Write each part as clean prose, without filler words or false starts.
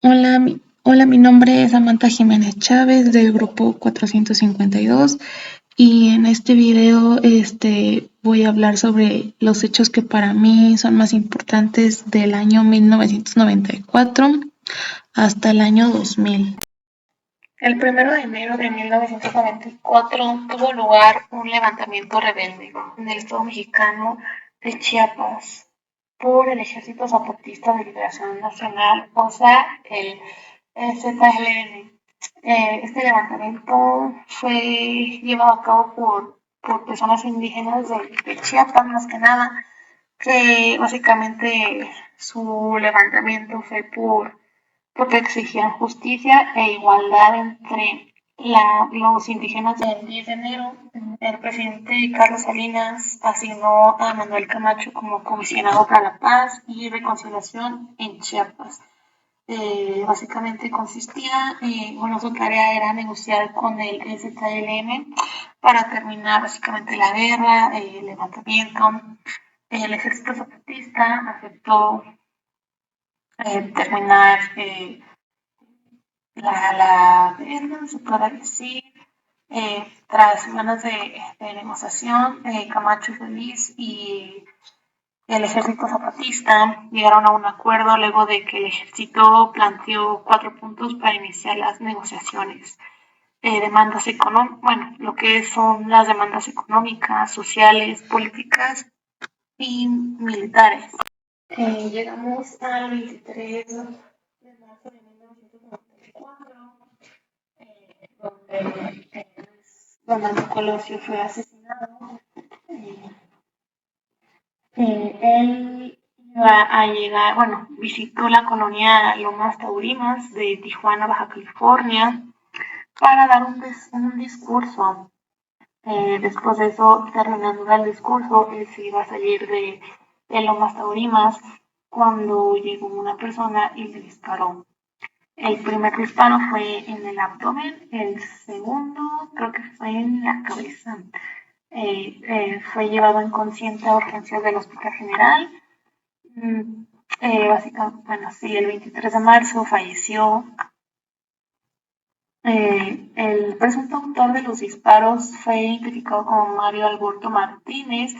Hola, mi nombre es Samantha Jiménez Chávez del grupo 452 y en este video voy a hablar sobre los hechos que para mí son más importantes del año 1994 hasta el año 2000. El 1 de enero de 1994 tuvo lugar un levantamiento rebelde en el estado mexicano de Chiapas por el Ejército Zapatista de Liberación Nacional, o sea, el EZLN. Este levantamiento fue llevado a cabo por personas indígenas de Chiapas, más que nada, que básicamente su levantamiento fue porque exigían justicia e igualdad entre los indígenas. El 10 de enero, el presidente Carlos Salinas asignó a Manuel Camacho como comisionado para la paz y reconciliación en Chiapas. Básicamente consistía, su tarea era negociar con el EZLN para terminar básicamente la guerra, el levantamiento. El ejército zapatista aceptó terminar la guerra, se puede decir. Tras semanas de negociación, Camacho Feliz y el ejército zapatista llegaron a un acuerdo luego de que el ejército planteó 4 puntos para iniciar las negociaciones. Demandas económicas, lo que son las demandas económicas, sociales, políticas y militares. Llegamos al 23 de marzo de 1994, donde Donaldo Colosio fue asesinado. Eh, él iba a llegar, visitó la colonia Lomas Taurimas de Tijuana, Baja California, para dar un discurso. Después de eso, terminando el discurso, él se iba a salir de Lomas Taurimas cuando llegó una persona y le disparó. El primer disparo fue en el abdomen, el segundo creo que fue en la cabeza. Fue llevado inconsciente a urgencias del Hospital General. Básicamente, sí, el 23 de marzo falleció. El presunto autor de los disparos fue identificado como Mario Alberto Martínez.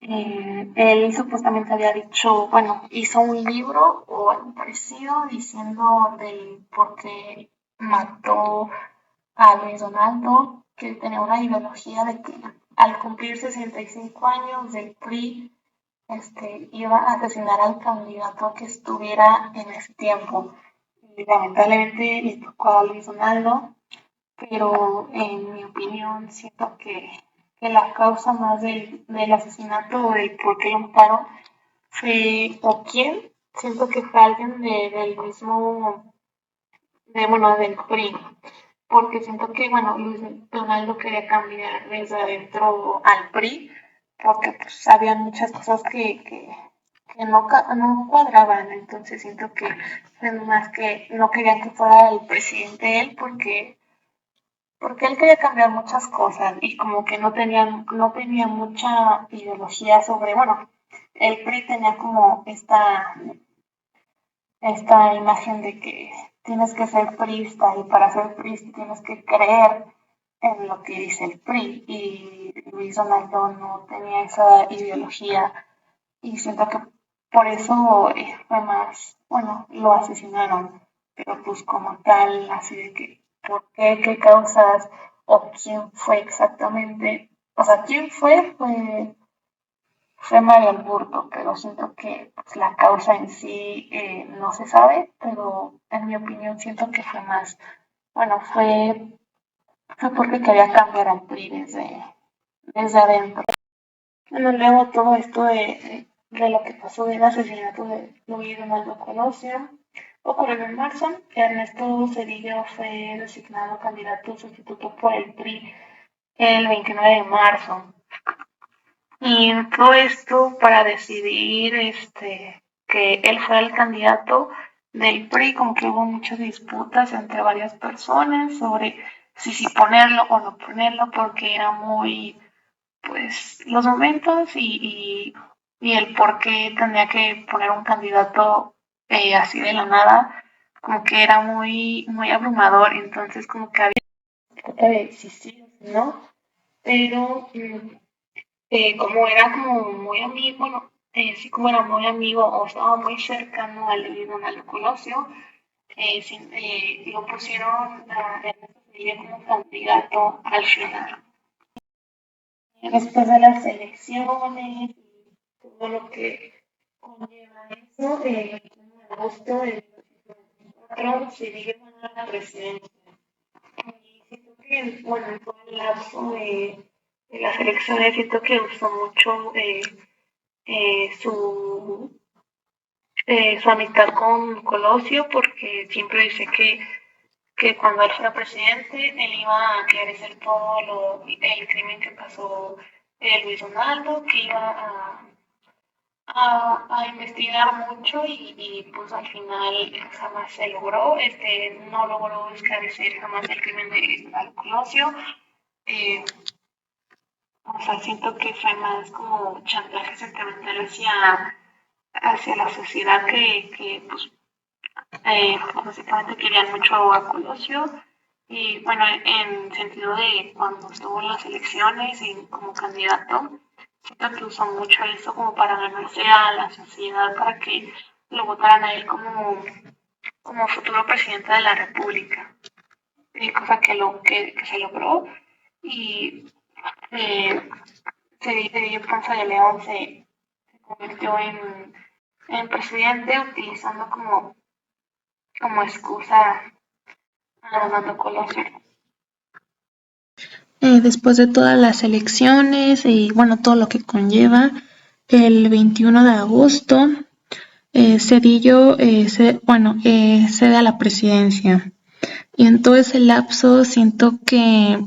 Él supuestamente había dicho, hizo un libro o algo parecido diciendo del por qué mató a Luis Donaldo, que tenía una ideología de que al cumplir 65 años del PRI, iba a asesinar al candidato que estuviera en ese tiempo. Y lamentablemente le tocó a Luis Donaldo, pero en mi opinión siento que la causa más del asesinato o del por qué lo mataron fue, o quién, siento que fue alguien del mismo, del PRI, porque siento que, Luis Donaldo quería cambiar desde adentro al PRI, porque pues había muchas cosas que no cuadraban, entonces siento que más que no querían que fuera el presidente él, porque él quería cambiar muchas cosas y como que no tenía mucha ideología sobre, el PRI tenía como esta imagen de que tienes que ser priista y para ser priista tienes que creer en lo que dice el PRI y Luis Donaldo no tenía esa ideología y siento que por eso fue más, lo asesinaron, pero pues como tal, así de que, ¿por qué causas o quién fue exactamente? O sea, quién fue Mario Alburto, pero siento que pues, la causa en sí no se sabe, pero en mi opinión siento que fue más, fue porque quería cambiar al PRI desde adentro. Luego todo esto de lo que pasó del asesinato de Luis Donaldo Colosio ocurrió en marzo. Ernesto Zedillo fue designado candidato sustituto por el PRI el 29 de marzo. Y todo esto para decidir que él fuera el candidato del PRI, como que hubo muchas disputas entre varias personas sobre si ponerlo o no ponerlo, porque era muy, pues, los momentos y el por qué tenía que poner un candidato así de la nada, como que era muy abrumador, entonces como que había de si sí o si no, pero como era como muy amigo, bueno, sí como era muy amigo o estaba muy cercano al líder Donaldo Colosio, lo pusieron a Ernesto Zedillo como candidato al final. Después de las elecciones y todo lo que conlleva eso, el 1 de agosto del 2024 Zedillo gana la presidencia. Y siento que, bueno, en todo el lapso de las elecciones, siento que usó mucho su su amistad con Colosio, porque siempre dice que cuando él fuera presidente, él iba a aclarecer todo el crimen que pasó Luis Donaldo, que iba a investigar mucho pues al final jamás se logró, no logró esclarecer jamás el crimen de Colosio. Eh, o sea, siento que fue más como chantaje sentimental hacia la sociedad que pues básicamente querían mucho a Colosio y bueno, en sentido de cuando estuvo en las elecciones y como candidato, siento que usó mucho eso como para ganarse a la sociedad para que lo votaran a él como futuro presidente de la República, cosa que se logró y eh, Cedillo Ponce de León se convirtió en presidente utilizando como excusa Armando Colosio. Después de todas las elecciones y bueno, todo lo que conlleva, el 21 de agosto, Cedillo cede a la presidencia. Y en todo ese lapso siento que,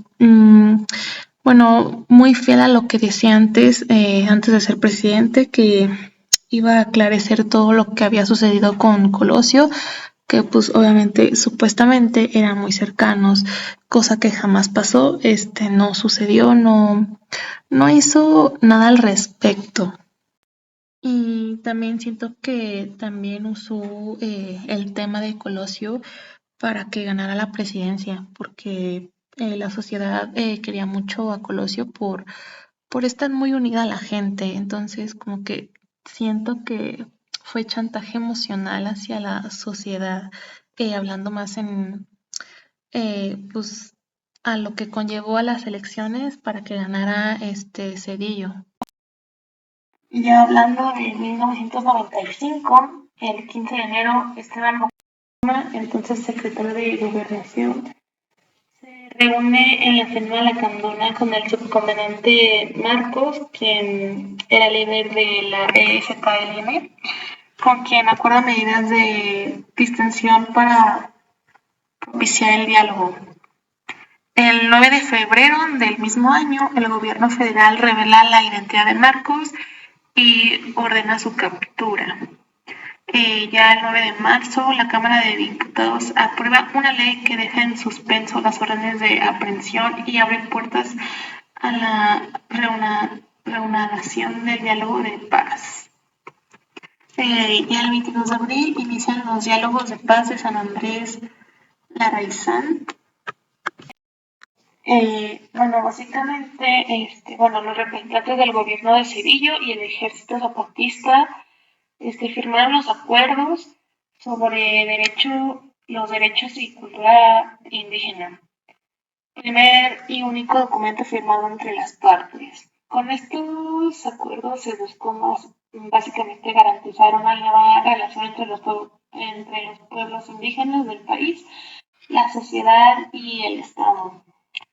bueno, muy fiel a lo que decía antes de ser presidente, que iba a aclarecer todo lo que había sucedido con Colosio, que pues obviamente supuestamente eran muy cercanos, cosa que jamás pasó, no sucedió, no hizo nada al respecto. Y también siento que también usó el tema de Colosio para que ganara la presidencia, porque la sociedad quería mucho a Colosio por estar muy unida a la gente. Entonces, como que siento que fue chantaje emocional hacia la sociedad, hablando más pues, a lo que conllevó a las elecciones para que ganara este Cedillo. Ya hablando de 1995, el 15 de enero, Esteban Moctezuma, entonces secretario de Gobernación, se reúne en la selva de la Candona con el subcomandante Marcos, quien era líder de la EZLN, con quien acuerda medidas de distensión para propiciar el diálogo. El 9 de febrero del mismo año, el gobierno federal revela la identidad de Marcos y ordena su captura. Ya el 9 de marzo, la Cámara de Diputados aprueba una ley que deja en suspenso las órdenes de aprehensión y abre puertas a la reanudación del diálogo de paz. Ya el 22 de abril inician los diálogos de paz de San Andrés Larraizán. Bueno, básicamente, los representantes del gobierno de Cedillo y el ejército zapatista firmaron los acuerdos sobre los derechos y cultura indígena. Primer y único documento firmado entre las partes. Con estos acuerdos se buscó básicamente garantizar una nueva relación entre los pueblos indígenas del país, la sociedad y el Estado.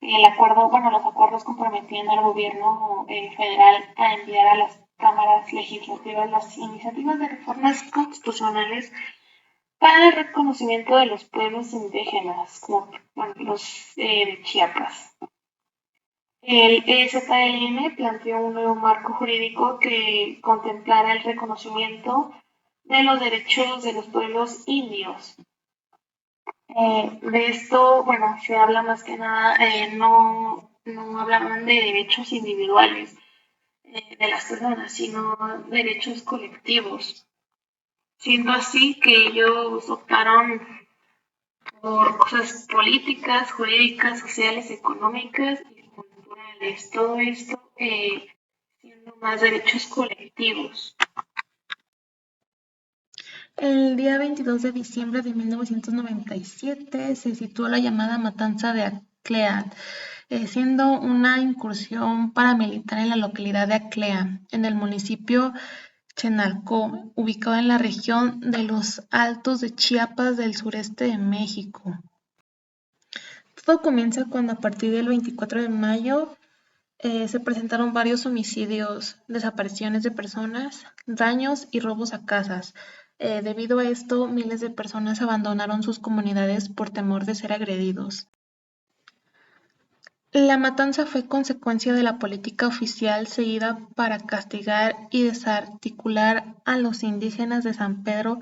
Los acuerdos comprometían al gobierno federal a enviar a las cámaras legislativas las iniciativas de reformas constitucionales para el reconocimiento de los pueblos indígenas, como los de Chiapas. El EZLN planteó un nuevo marco jurídico que contemplara el reconocimiento de los derechos de los pueblos indios. De esto, se habla más que nada, no hablaban de derechos individuales de las personas, sino derechos colectivos. siendo así que ellos optaron por cosas políticas, jurídicas, sociales, económicas y culturales. Todo esto siendo más derechos colectivos. El día 22 de diciembre de 1997 se situó la llamada Matanza de Aclea, siendo una incursión paramilitar en la localidad de Aclea, en el municipio Chenalco, ubicado en la región de los Altos de Chiapas del sureste de México. Todo comienza cuando a partir del 24 de mayo se presentaron varios homicidios, desapariciones de personas, daños y robos a casas. Debido a esto, miles de personas abandonaron sus comunidades por temor de ser agredidos. La matanza fue consecuencia de la política oficial seguida para castigar y desarticular a los indígenas de San Pedro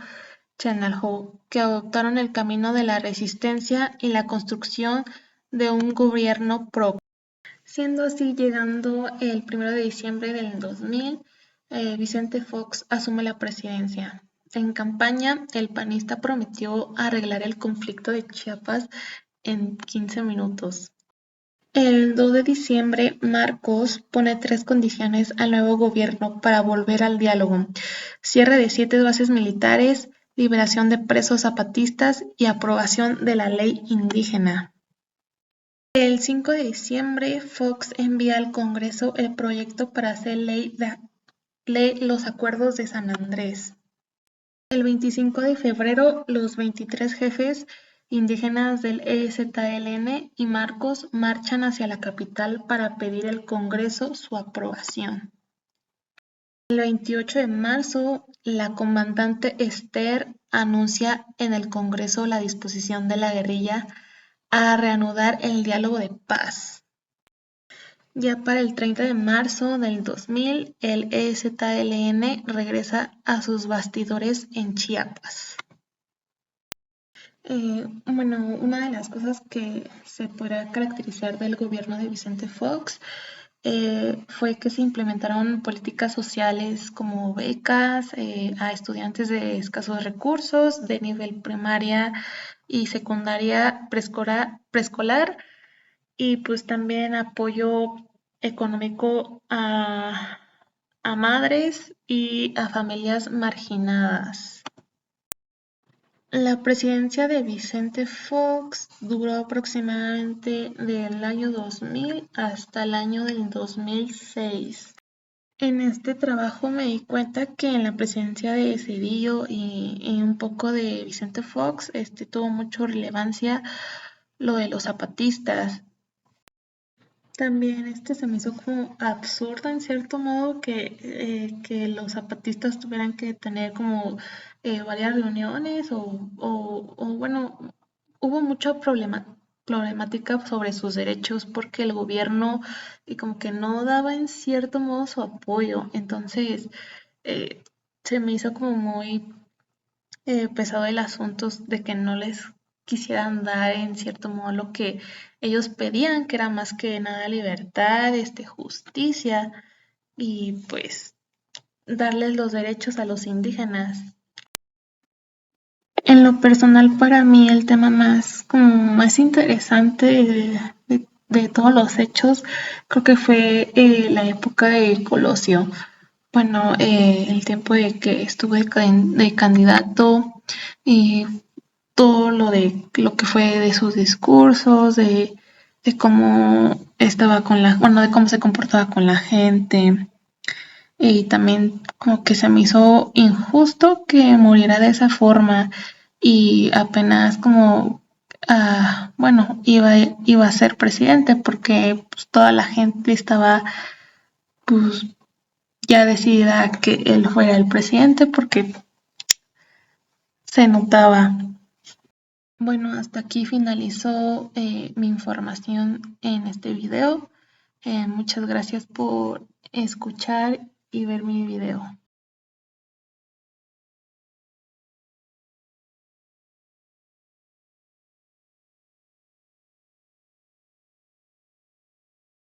Chenalhó, que adoptaron el camino de la resistencia y la construcción de un gobierno propio. Siendo así, llegando el 1 de diciembre del 2000, Vicente Fox asume la presidencia. En campaña, el panista prometió arreglar el conflicto de Chiapas en 15 minutos. El 2 de diciembre, Marcos pone 3 condiciones al nuevo gobierno para volver al diálogo: cierre de 7 bases militares, liberación de presos zapatistas y aprobación de la ley indígena. El 5 de diciembre, Fox envía al Congreso el proyecto para hacer ley los Acuerdos de San Andrés. El 25 de febrero, los 23 jefes indígenas del EZLN y Marcos marchan hacia la capital para pedir al Congreso su aprobación. El 28 de marzo, la comandante Esther anuncia en el Congreso la disposición de la guerrilla a reanudar el diálogo de paz. Ya para el 30 de marzo del 2000, el EZLN regresa a sus bastidores en Chiapas. Una de las cosas que se podrá caracterizar del gobierno de Vicente Fox fue que se implementaron políticas sociales como becas a estudiantes de escasos recursos, de nivel primaria y secundaria preescolar, y pues también apoyo económico a madres y a familias marginadas. La presidencia de Vicente Fox duró aproximadamente del año 2000 hasta el año del 2006. En este trabajo me di cuenta que en la presidencia de Cedillo y un poco de Vicente Fox tuvo mucha relevancia lo de los zapatistas. También se me hizo como absurdo en cierto modo que los zapatistas tuvieran que tener como varias reuniones bueno, hubo mucha problemática sobre sus derechos porque el gobierno y como que no daba en cierto modo su apoyo. Entonces se me hizo como muy pesado el asunto de que no les quisieran dar en cierto modo lo que ellos pedían, que era más que nada libertad, justicia y pues darles los derechos a los indígenas. En lo personal, para mí el tema más interesante de todos los hechos creo que fue la época de Colosio. Bueno, el tiempo de que estuve de candidato y todo lo que fue de sus discursos, de cómo estaba de cómo se comportaba con la gente. Y también como que se me hizo injusto que muriera de esa forma y apenas iba a ser presidente porque pues, toda la gente estaba pues ya decidida que él fuera el presidente porque se notaba. Bueno, hasta aquí finalizó mi información en este video. Muchas gracias por escuchar y ver mi video.